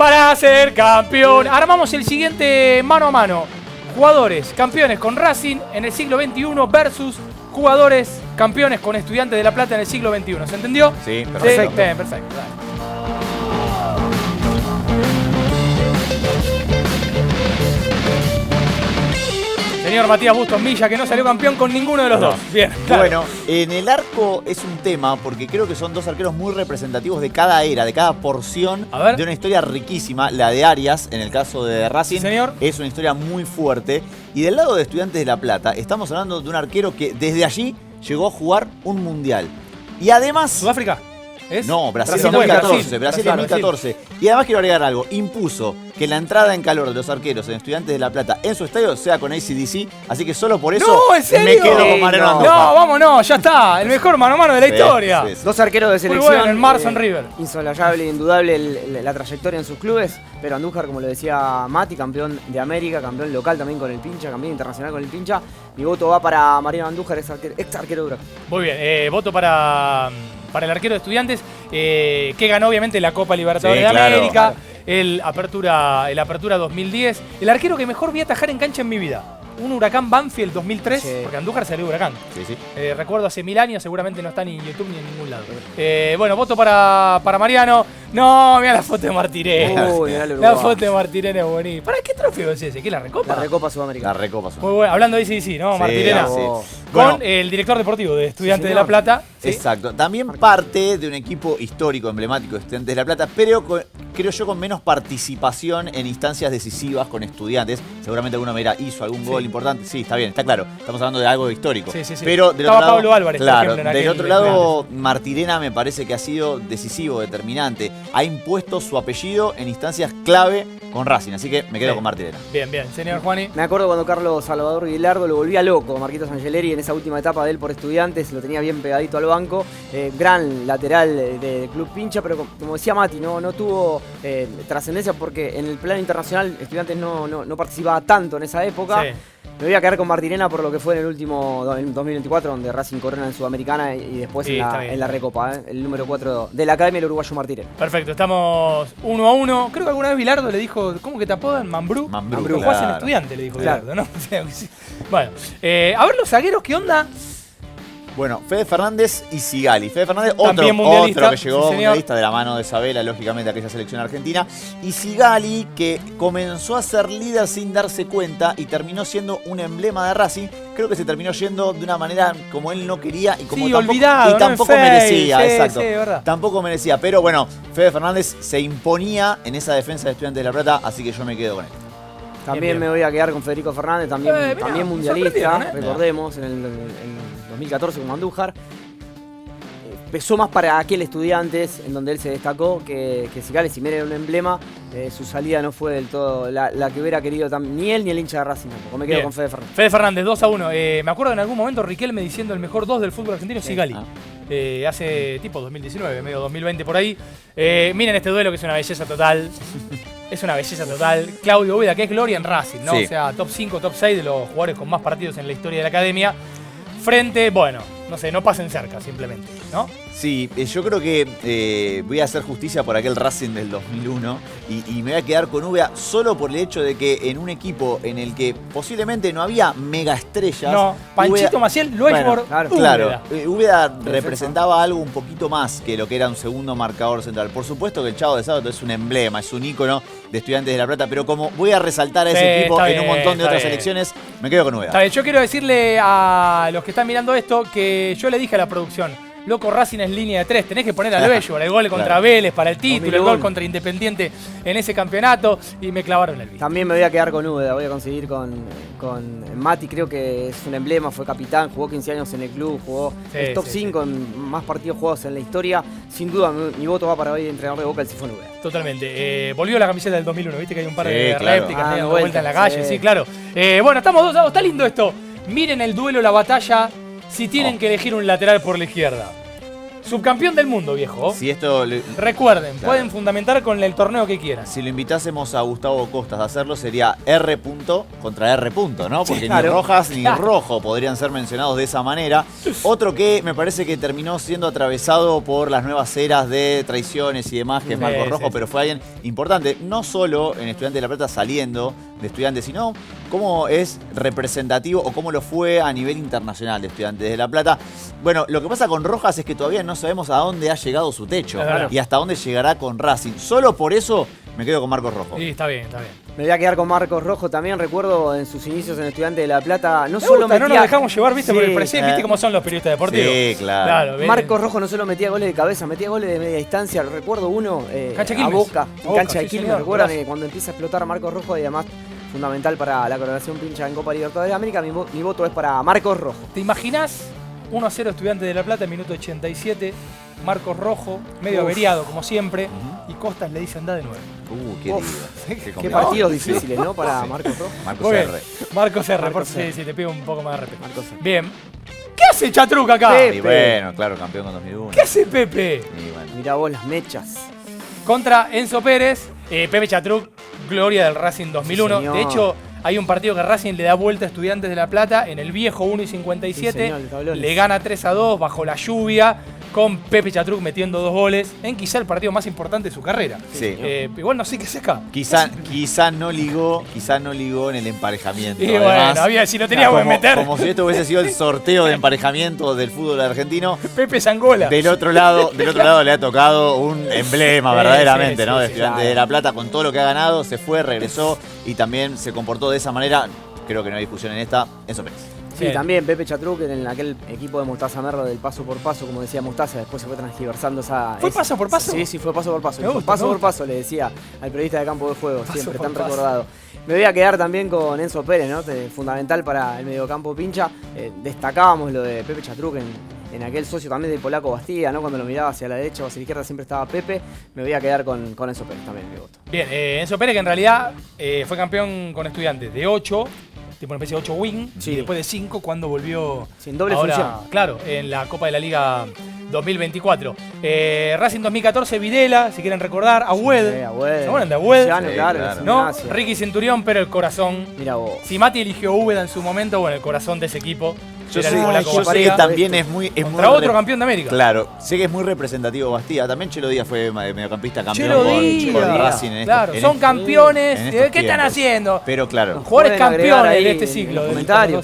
para ser campeón. Armamos el siguiente mano a mano. Jugadores campeones con Racing en el siglo XXI versus jugadores campeones con Estudiantes de La Plata en el siglo XXI. ¿Se entendió? Sí, perfecto. Bien, perfecto. Dale. Señor Matías Bustos Milla, que no salió campeón con ninguno de los dos. Bien, claro. Bueno, en el arco es un tema porque creo que son dos arqueros muy representativos de cada era, de cada porción de una historia riquísima. La de Arias, en el caso de Racing, sí, señor, es una historia muy fuerte. Y del lado de Estudiantes de La Plata, estamos hablando de un arquero que desde allí llegó a jugar un mundial. Y además... ¿Sudáfrica? ¿Es? No, Brasil 2014. Brasil 2014. Y además quiero agregar algo. Impuso que la entrada en calor de los arqueros en Estudiantes de La Plata en su estadio sea con AC/DC. Así que solo por eso ¡no, en serio! me quedo con Mariano Andújar. No, vámonos, ya está. El mejor mano a mano de la historia. Sí, sí. Dos arqueros de selección. Muy bueno, el Marson River. Insolayable, indudable la trayectoria en sus clubes. Pero Andújar, como lo decía Mati, campeón de América, campeón local también con el Pincha, campeón internacional con el Pincha. Mi voto va para Mariano Andújar, ex arquero duro. Muy bien, voto para el arquero de Estudiantes, que ganó obviamente la Copa Libertadores de América, claro. el Apertura 2010, el arquero que mejor vi atajar en cancha en mi vida. Un Huracán Banfield 2003, sí, porque Andújar salió de Huracán. Sí, sí. Recuerdo hace 1000 años, seguramente no está ni en YouTube ni en ningún lado. Bueno, voto para Mariano. No, mira la foto de Martirena. La foto de Martirena es bonita. ¿Para qué trofeo es ese? ¿Qué es la Recopa? La Recopa Sudamericana. La Recopa Sudamericana. Muy bueno, hablando de sí, ¿no? Sí, Martirena. sí. Con Bueno, el director deportivo de Estudiantes de La Plata. ¿Sí? Exacto. También parte de un equipo histórico, emblemático de Estudiantes de La Plata, pero creo yo con menos participación en instancias decisivas con Estudiantes. Seguramente alguno me dirá, hizo algún gol importante. Sí, está bien, está claro. Estamos hablando de algo histórico. Sí, sí, sí. Pero del Estaba otro lado, Pablo Álvarez, claro, por ejemplo, del otro lado, Martirena me parece que ha sido decisivo, determinante. Ha impuesto su apellido en instancias clave con Racing, así que me quedo con Martirena. Bien, bien. Señor Juani. Me acuerdo cuando Carlos Salvador Guilardo lo volvía loco, Marquitos Angeleri, en esa última etapa de él por Estudiantes, lo tenía bien pegadito al banco. Gran lateral del Club Pincha, pero como decía Mati, no tuvo trascendencia porque en el plano internacional Estudiantes no participaba tanto en esa época. Sí. Me voy a quedar con Martirena por lo que fue en el último en 2024, donde Racing corona en Sudamericana y después sí, en la Recopa, el número 4 de la Academia del Uruguayo Martirena. Perfecto, estamos 1-1. Creo que alguna vez Bilardo le dijo, ¿cómo que te apodan? Mambrú. Mambrú, jugás en Estudiante, le dijo Bilardo, ¿no? Bueno, a ver los zagueros, ¿qué onda? Bueno, Fede Fernández y Sigali. Fede Fernández, otro que llegó mundialista de la mano de Sabela, lógicamente, aquella selección argentina. Y Sigali, que comenzó a ser líder sin darse cuenta y terminó siendo un emblema de Racing. Creo que se terminó yendo de una manera como él no quería y como tampoco merecía. Sí, exacto. Sí, tampoco merecía. Pero bueno, Fede Fernández se imponía en esa defensa de Estudiantes de La Plata, así que yo me quedo con él. También me voy a quedar con Federico Fernández, también mundialista, recordemos, en el 2014 como Andújar. Pesó más para aquel Estudiantes en donde él se destacó que Sigali, si bien era un emblema, su salida no fue del todo la que hubiera querido ni él ni el hincha de Racing. Me quedo con Fede Fernández. Fede Fernández, 2-1. Me acuerdo en algún momento Riquelme diciendo el mejor 2 del fútbol argentino, Sigali. Hace tipo 2019, medio 2020 por ahí. Miren este duelo que es una belleza total. Es una belleza total. Claudio Úbeda, que es gloria en Racing, ¿no? Sí. O sea, top 5, top 6 de los jugadores con más partidos en la historia de la academia. Frente, bueno, no sé, no pasen cerca simplemente, ¿no? Sí, yo creo que voy a hacer justicia por aquel Racing del 2001 y me voy a quedar con Úbeda solo por el hecho de que en un equipo en el que posiblemente no había mega estrellas. No, Panchito Maciel, Loesbor, claro, Úbeda representaba algo un poquito más que lo que era un segundo marcador central. Por supuesto que el Chavo de Sábado es un emblema, es un ícono de Estudiantes de La Plata, pero como voy a resaltar a ese equipo en un montón de otras selecciones, me quedo con Úbeda. Yo quiero decirle a los que están mirando esto que yo le dije a la producción, loco, Racing es línea de 3, tenés que poner a Loesbor, el gol contra Vélez para el título, el gol contra Independiente en ese campeonato, y me clavaron el bicho. También me voy a quedar con Úbeda, voy a conseguir con Mati, creo que es un emblema, fue capitán, jugó 15 años en el club, jugó el top 5 en más partidos jugados en la historia. Sin duda, mi voto va para hoy de entrenador de Boca, el Sifón Úbeda. Totalmente. Volvió la camiseta del 2001, viste que hay un par de réplicas, dando vuelta en la calle, sí, claro. Bueno, estamos 2-2, está lindo esto. Miren el duelo, la batalla, si tienen que elegir un lateral por la izquierda. Subcampeón del mundo, viejo. Si esto Recuerden, pueden fundamentar con el torneo que quieran. Si lo invitásemos a Gustavo Costas a hacerlo, sería R. contra R. ¿no? Porque ni Rojas ni Rojo podrían ser mencionados de esa manera. Otro que me parece que terminó siendo atravesado por las nuevas eras de traiciones y demás, que es Marcos Rojo, pero fue alguien importante, no solo en Estudiantes de La Plata saliendo de Estudiantes, sino cómo es representativo o cómo lo fue a nivel internacional de Estudiantes de La Plata. Bueno, lo que pasa con Rojas es que todavía no sabemos a dónde ha llegado su techo y hasta dónde llegará con Racing. Solo por eso me quedo con Marcos Rojo. Sí, está bien, está bien. Me voy a quedar con Marcos Rojo también. Recuerdo en sus inicios en Estudiantes de La Plata, no nos dejamos llevar, ¿viste? Por el presente, ¿viste cómo son los periodistas deportivos? Sí, claro. Marcos Rojo no solo metía goles de cabeza, metía goles de media distancia. Recuerdo uno a Boca, en cancha de Quilmes. ¿Recuerdan cuando empieza a explotar a Marcos Rojo y además fundamental para la coronación pincha en Copa Libertadores de América? Mi voto es para Marcos Rojo. ¿Te imaginás 1-0 Estudiantes de La Plata en minuto 87? Marcos Rojo, medio averiado como siempre, y Costas le dice anda de nuevo. Qué partidos difíciles, ¿no? Para Marcos Rojo. Marcos R. Sí, te pido un poco más de respeto. Bien. ¿Qué hace Chatruc acá? Pepe. Y bueno, claro, campeón con 2001. ¿Qué hace Pepe? Mirá vos las mechas. Contra Enzo Pérez, Pepe Chatruc, gloria del Racing 2001. Sí, de hecho, hay un partido que Racing le da vuelta a Estudiantes de La Plata en el viejo 1-57. Sí, le gana 3-2 bajo la lluvia, con Pepe Chatruc metiendo 2 goles en quizá el partido más importante de su carrera. Sí. Igual no sé qué se acá. Quizá no ligó en el emparejamiento. Y además, bueno, si lo teníamos que meter. Como si esto hubiese sido el sorteo de emparejamiento del fútbol argentino. Pepe Zangola. Del otro lado le ha tocado un emblema verdaderamente, ¿no? De Estudiantes de La Plata, con todo lo que ha ganado, se fue, regresó y también se comportó de esa manera. Creo que no hay discusión en esta. Enzo Pérez. Sí, también Pepe Chatruc en aquel equipo de Mostaza Merlo del paso por paso, como decía Mostaza, después se fue transgiversando esa... ¿Fue paso por paso? Sí, fue paso por paso. Paso por paso, le decía al periodista de Campo de Juego, siempre tan recordado. Me voy a quedar también con Enzo Pérez, ¿no? Fundamental para el mediocampo pincha. Destacábamos lo de Pepe Chatruc en aquel socio también del polaco Bastía, ¿no? Cuando lo miraba hacia la derecha o hacia la izquierda siempre estaba Pepe. Me voy a quedar con Enzo Pérez también, mi voto. Bien, Enzo Pérez que en realidad fue campeón con Estudiantes de 8, tipo una especie de 8 win, y después de 5 cuando volvió sin doble función. Claro, en la Copa de la Liga 2024. Racing 2014, Videla, si quieren recordar, Agüed. ¿Se acuerdan de Agüed? Claro. ¿No? Ricky Centurión, pero el corazón. Mira vos. Si Mati eligió Úbeda en su momento, bueno, el corazón de ese equipo. Yo sé que también es muy... Contra otro campeón de América. Claro, sé que es muy representativo Bastía. También Chelo Díaz fue mediocampista campeón con Racing. Son campeones. ¿Qué están haciendo? Pero claro. Jugadores campeones de este siglo.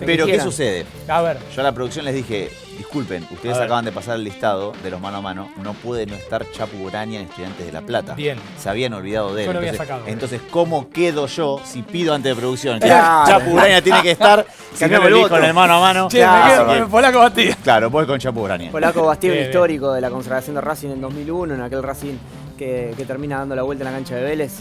Pero ¿qué sucede? A ver. Yo a la producción les dije, disculpen, ustedes acaban de pasar el listado de los mano a mano. No puede no estar Chapu Urania en Estudiantes de La Plata. Bien. Se habían olvidado de él. Yo lo había sacado. Entonces, ¿cómo quedo yo si pido ante de producción que Chapu Urania tiene que estar? Si no lo elijo en el mano a mano. Me quedo con el Polaco Bastía. Claro, voy con Chapu Urania. Polaco Bastía, un histórico de la consagración de Racing en 2001, en aquel Racing que termina dando la vuelta en la cancha de Vélez.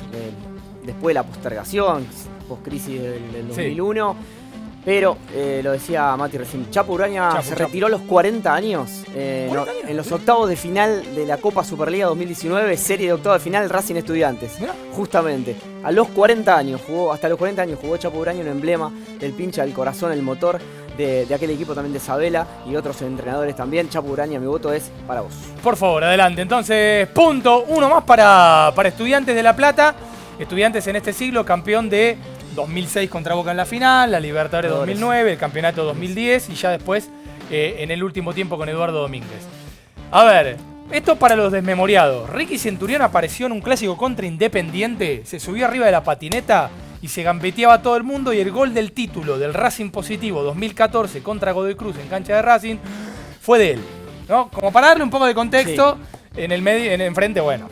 Después de la postergación, post-crisis del 2001. Pero, lo decía Mati recién, Chapu Urania se retiró a los 40 años. En los octavos de final de la Copa Superliga 2019, serie de octavos de final Racing Estudiantes. ¿Mirá? Justamente, a los 40 años hasta los 40 años jugó Chapu Urania, un emblema del pincha, del corazón, el motor de aquel equipo también de Sabela y otros entrenadores también. Chapu Urania, mi voto es para vos. Por favor, adelante. Entonces, punto uno más para Estudiantes de La Plata. Estudiantes en este siglo, campeón de 2006 contra Boca en la final, la Libertadores 2009, el campeonato 2010 y ya después en el último tiempo con Eduardo Domínguez. A ver, esto para los desmemoriados. Ricky Centurión apareció en un clásico contra Independiente, se subió arriba de la patineta y se gambeteaba a todo el mundo y el gol del título del Racing Positivo 2014 contra Godoy Cruz en cancha de Racing fue de él, ¿no? Como para darle un poco de contexto, en el medio, en enfrente, bueno,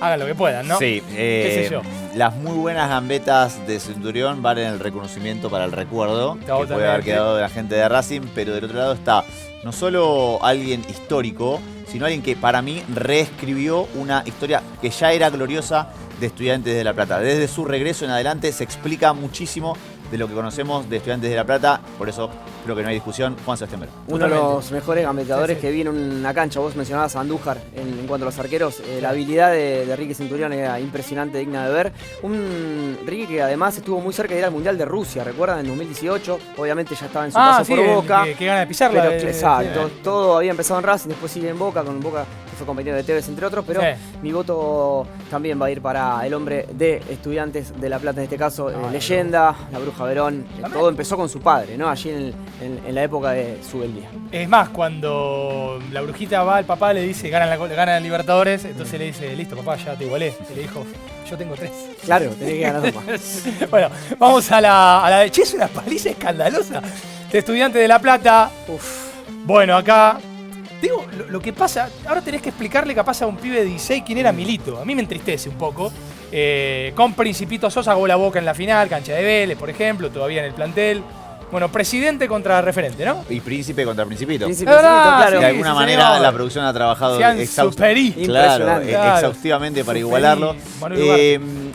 hagan lo que puedan, ¿no? Sí, qué sé yo. Las muy buenas gambetas de Centurión valen el reconocimiento para el recuerdo que puede haber quedado de la gente de Racing, pero del otro lado está no solo alguien histórico, sino alguien que para mí reescribió una historia que ya era gloriosa de Estudiantes de La Plata. Desde su regreso en adelante se explica muchísimo de lo que conocemos de Estudiantes de La Plata. Por eso creo que no hay discusión. Juan Sebastián Veron. Uno de los mejores gambeteadores que vi en una cancha. Vos mencionabas a Andújar en cuanto a los arqueros. La habilidad de Ricky Centurión era impresionante, digna de ver. Un Ricky que además estuvo muy cerca de ir al Mundial de Rusia, ¿recuerdan? En 2018. Obviamente ya estaba en su paso por Boca. Que gana de pisarla. Exacto. Todo había empezado en Racing, después sigue en Boca, con Boca que fue compañero de Tevez, entre otros. Pero mi voto también va a ir para el hombre de Estudiantes de La Plata, en este caso, leyenda, la Bruja Verón. Todo empezó con su padre, ¿no? Allí en la época de su beldía. Es más, cuando la brujita va al papá, le dice, gana Libertadores, entonces le dice, listo papá, ya te igualé. Y le dijo, yo tengo 3. Claro, tenés que ganar 2 más. Bueno, vamos a la de... Che, es una paliza escandalosa de Estudiantes de La Plata. Bueno, acá... Digo, lo que pasa... Ahora tenés que explicarle capaz a un pibe de 16 quién era Milito. A mí me entristece un poco. Con Principito Sosa jugó la Boca en la final, cancha de Vélez, por ejemplo, todavía en el plantel. Bueno, presidente contra referente, ¿no? Y príncipe contra principito. Claro. De alguna manera la producción ha trabajado exhaustivamente para igualarlo.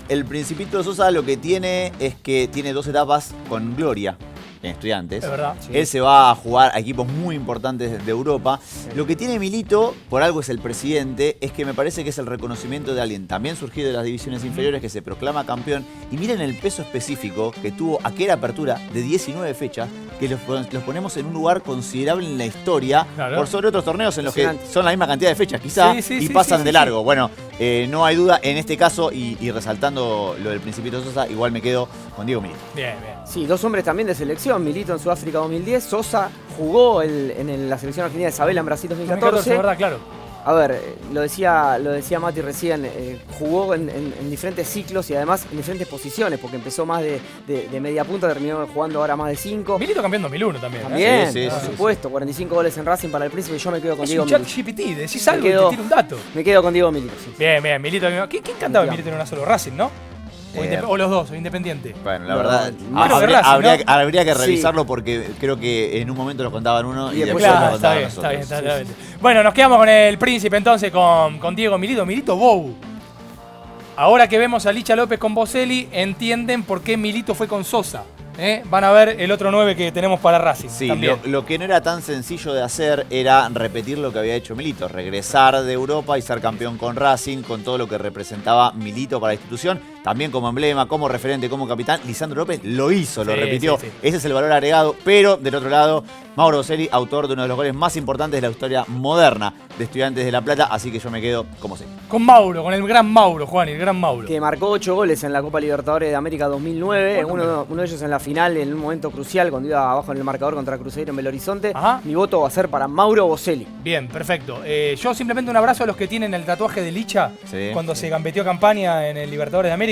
El Principito Sosa lo que tiene es que tiene 2 etapas con gloria en Estudiantes. Es verdad. Él se va a jugar a equipos muy importantes de Europa. Lo que tiene Milito, por algo es el presidente, es que me parece que es el reconocimiento de alguien también surgido de las divisiones inferiores que se proclama campeón. Y miren el peso específico que tuvo aquella apertura de 19 fechas, que los ponemos en un lugar considerable en la historia, por sobre otros torneos en los que son la misma cantidad de fechas quizá, y pasan de largo. Bueno, no hay duda, en este caso, y resaltando lo del Principito Sosa, igual me quedo con Diego Milito. Bien. Sí, 2 hombres también de selección. Milito en Sudáfrica 2010. Sosa jugó en la selección argentina de Isabela en Brasil 2014. ¿Verdad? Claro. A ver, lo decía Mati recién, jugó en diferentes ciclos y además en diferentes posiciones, porque empezó más de media punta, terminó jugando ahora más de 5. Milito campeón 2001 también. También, por supuesto, 45 goles en Racing para el Príncipe y yo me quedo con Diego Milito. GPT, decís algo y te tiro un dato. Me quedo con Diego Milito. Sí. Bien, Milito. ¿Quién cantaba Milito en una sola? Racing, ¿no? O los dos, o Independiente. Bueno, la verdad, habría que revisarlo porque creo que en un momento lo contaban uno y después lo contaban nosotros. Está bien. Bueno, nos quedamos con el Príncipe entonces, con Diego Milito. Milito Bou. Ahora que vemos a Licha López con Boselli, entienden por qué Milito fue con Sosa. Van a ver el otro 9 que tenemos para Racing. Sí, lo que no era tan sencillo de hacer era repetir lo que había hecho Milito, regresar de Europa y ser campeón con Racing, con todo lo que representaba Milito para la institución, también como emblema, como referente, como capitán. Lisandro López lo hizo, lo repitió. Sí. Ese es el valor agregado, pero del otro lado, Mauro Boselli, autor de uno de los goles más importantes de la historia moderna de Estudiantes de La Plata, así que yo me quedo como sé. Con Mauro, con el gran Mauro, Juan, el gran Mauro. Que marcó 8 goles en la Copa Libertadores de América 2009, uno de ellos en la final, en un momento crucial, cuando iba abajo en el marcador contra Cruzeiro en Belo Horizonte. Mi voto va a ser para Mauro Boselli. Bien, perfecto. Yo simplemente un abrazo a los que tienen el tatuaje de Licha, cuando se gambeteó campaña en el Libertadores de América.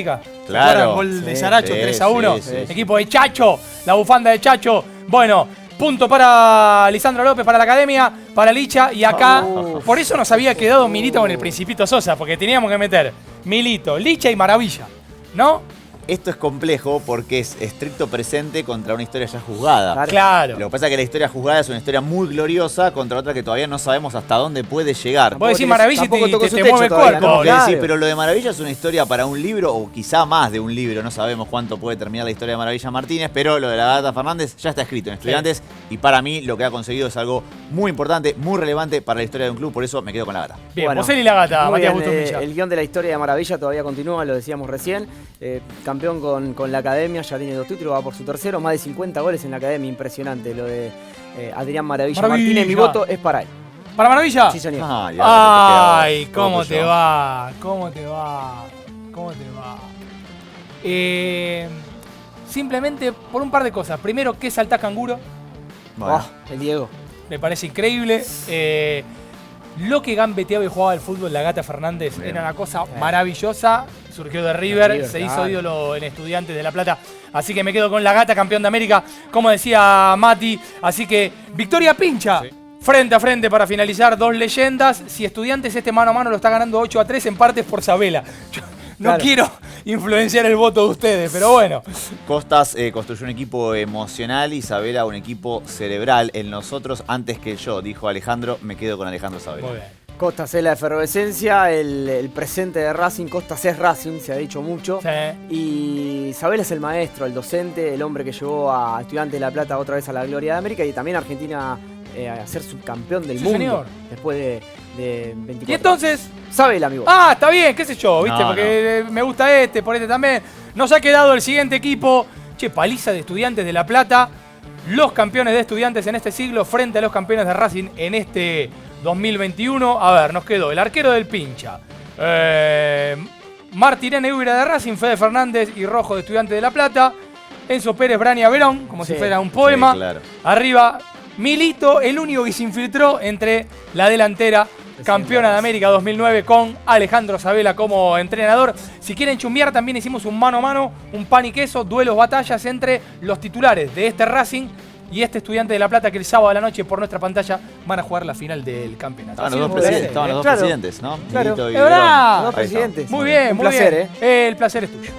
Claro. Gol de Saracho, 3-1. Equipo de Chacho, la bufanda de Chacho. Bueno, punto para Lisandro López, para la Academia, para Licha. Y acá, por eso nos había quedado Milito con el Principito Sosa, porque teníamos que meter Milito, Licha y Maravilla, ¿no? Esto es complejo porque es estricto presente contra una historia ya juzgada. Claro. Lo que pasa es que la historia juzgada es una historia muy gloriosa contra otra que todavía no sabemos hasta dónde puede llegar. Vos decís Maravilla y te mueve el cuerpo. No, claro. Sí, pero lo de Maravilla es una historia para un libro o quizá más de un libro. No sabemos cuánto puede terminar la historia de Maravilla Martínez, pero lo de la Gata Fernández ya está escrito en Estudiantes y para mí lo que ha conseguido es algo muy importante, muy relevante para la historia de un club. Por eso me quedo con la Gata. Bien, Boselli y la Gata, Matías Bustos-Villa. El guión de la historia de Maravilla todavía continúa, lo decíamos recién. Campeón con la Academia, ya tiene 2 títulos, va por su tercero, más de 50 goles en la Academia, impresionante lo de Adrián Maravilla Martínez. Mi voto es para él. ¿Para Maravilla? Sí, señor. Ay, ¿cómo te va? Simplemente por un par de cosas. Primero, ¿qué salta canguro? Bueno. El Diego. Me parece increíble. Lo que gambeteaba y jugaba el fútbol la Gata Fernández era una cosa maravillosa. Surgió de River, se hizo ídolo en Estudiantes de La Plata. Así que me quedo con la Gata, campeón de América, como decía Mati. Así que victoria pincha. Frente a frente para finalizar, 2 leyendas. Si Estudiantes este mano a mano lo está ganando 8-3 en partes por Sabela. Yo no quiero influenciar el voto de ustedes, pero bueno. Costas construyó un equipo emocional y Sabela un equipo cerebral. En nosotros antes que yo, dijo Alejandro, me quedo con Alejandro Sabela. Muy bien. Costas es la efervescencia, el presente de Racing, Costas es Racing, se ha dicho mucho. Sí. Y Sabela es el maestro, el docente, el hombre que llevó a Estudiantes de La Plata otra vez a la gloria de América y también a Argentina a ser subcampeón del mundo. Señor. Después de 24 Y entonces... Sabela, amigo. Ah, está bien, qué sé yo, ¿viste? No, porque me gusta por este también. Nos ha quedado el siguiente equipo. Che, paliza de Estudiantes de La Plata. Los campeones de Estudiantes en este siglo frente a los campeones de Racing en este 2021. A ver, nos quedó el arquero del Pincha. Martirén Eubira de Racing, Fede Fernández y Rojo de Estudiantes de La Plata. Enzo Pérez, Brania Verón, como si fuera un poema. Sí, claro. Arriba, Milito, el único que se infiltró entre la delantera. Campeona de América 2009 con Alejandro Sabela como entrenador. Si quieren chumbear, también hicimos un mano a mano, un pan y queso, duelos, batallas entre los titulares de este Racing y este Estudiante de La Plata que el sábado a la noche por nuestra pantalla van a jugar la final del campeonato. Estaban los dos presidentes, ¿no? Claro, Milito y es verdad. Los presidentes. Muy bien, un muy placer, bien. El placer es tuyo.